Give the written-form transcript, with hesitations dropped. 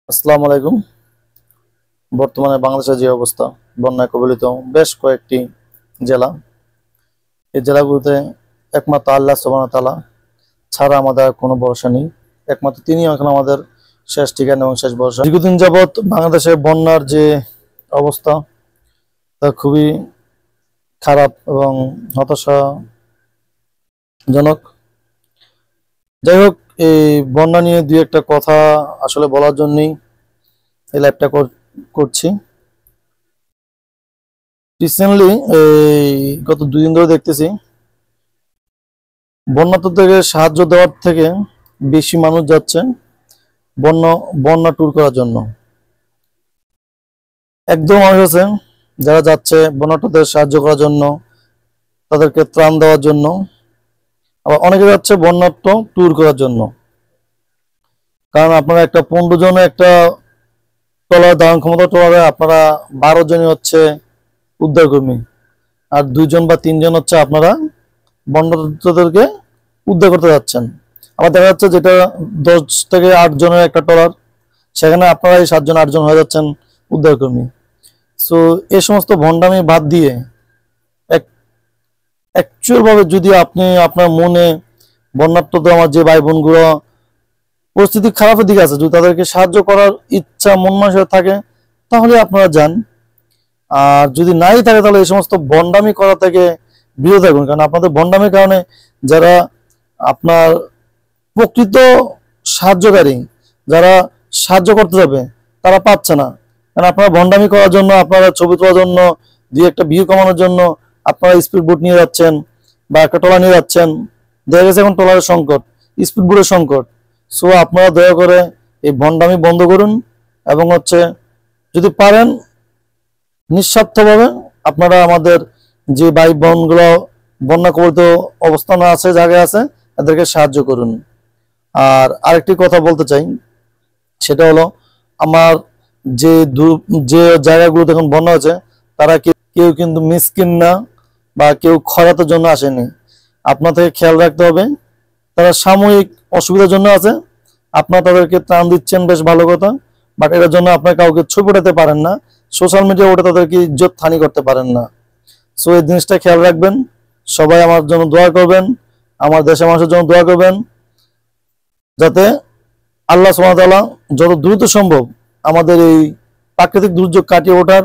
আসসালামু আলাইকুম। বর্তমানে বাংলাদেশের যে অবস্থা, বন্যায় কবলিত বেশ কয়েকটি জেলা। এই জেলাগুলোতে একমাত্র আল্লাহ সুবহানাহু ওয়া তাআলা ছাড়া আমাদের আর কোনো ভরসা নেই। একমাত্র তিনি এখন আমাদের শেষ ঠিকানা এবং শেষ ভরসা। দীর্ঘদিন যাবৎ বাংলাদেশে বন্যার যে অবস্থা তা খুবই খারাপ এবং হতাশাজনক। যাই হোক, এই বন্যা নিয়ে দুই একটা কথা আসলে বলার জন্যই এই লাইভটা করছি। রিসেন্টলি এই গত 2 দিন ধরে দেখতেছি বন্যা থেকে সাহায্য দেওয়ার থেকে বেশি মানুষ যাচ্ছে বন্যা বন্যা ট্যুর করার জন্য। একদম মানুষ আছে যারা যাচ্ছে বন্যাটাদের সাহায্য করার জন্য, তাদেরকে ত্রাণ দেওয়ার জন্য। আবার অনেকে যাচ্ছে বন্যাট্য ট্যুর করার জন্য। কারণ আপনারা একটা 15 জনে একটা ট্রলার ধারণ ক্ষমতা ট্রলারে আপনারা 12 জনই হচ্ছে উদ্ধারকর্মী, আর 2 জন বা 3 জন হচ্ছে আপনারা বন্যার্তদেরকে উদ্ধার করতে যাচ্ছেন। আবার দেখা যাচ্ছে যেটা 10 থেকে 8 জনের একটা ট্রলার, সেখানে আপনারা এই 7 জন 8 জন হয়ে যাচ্ছেন উদ্ধারকর্মী। সো এই সমস্ত ভণ্ডামি বাদ দিয়ে অ্যাকচুয়াল ভাবে যদি আপনি আপনার মনে বন্যার্তদের আমার যে ভাই বোনগুলো পরিস্থিতি খারাপের দিকে আছে, যদি তাদেরকে সাহায্য করার ইচ্ছা মন মানসিকতা থাকে তাহলে আপনারা যান। আর যদি নাই থাকে তাহলে এই সমস্ত ভণ্ডামি করা থেকে বিরত থাকুন। কারণ আপনাদের ভণ্ডামির কারণে যারা আপনার প্রকৃত সাহায্যকারী, যারা সাহায্য করতে যাবে, তারা পাচ্ছে না। কারণ আপনারা ভণ্ডামি করার জন্য, আপনারা ছবি তোলার জন্য, দুই একটা ভিউ কমানোর জন্য আপনারা স্পিড বোট নিয়ে যাচ্ছেন বা একটা ট্রলার নিয়ে যাচ্ছেন। দেখা গেছে এখন ট্রলারের সংকট, স্পিড বোটের সংকট। সো আপনারা দয়া করে এই ভণ্ডামি বন্ধ করুন এবং যদি পারেন নিঃস্বার্থভাবে আপনারা আমাদের যে ভাই বোনগুলো বন্যা কবলিত অবস্থানে আছে, জায়গায় আছে, তাদেরকে সাহায্য করুন। আর আরেকটি কথা বলতে চাই, সেটা হলো আমার যে যে জায়গাগুলোতে এখন বন্যা হয়েছে তারা কেউ কিন্তু মিসকিন না বা কেউ খরাতের জন্য আসেনি। আপনাদেরকে খেয়াল রাখতে হবে, তারা সাময়িক অসুবিধার জন্য আছে। আপনারা তাদেরকে ত্রাণ দিচ্ছেন, বেশ ভালো কথা, বাট এটার জন্য আপনার কাউকে ছবি ওঠাতে পারেন না, সোশ্যাল মিডিয়া ওটা তাদেরকে ইজ্জত হানি করতে পারেন না। সো এই জিনিসটা খেয়াল রাখবেন। সবাই আমার জন্য দোয়া করবেন, আমার দেশের মানুষের জন্য দোয়া করবেন, যাতে আল্লাহ সুবহানাহু ওয়া তাআলা যত দ্রুত সম্ভব আমাদের এই প্রাকৃতিক দুর্যোগ কাটিয়ে ওঠার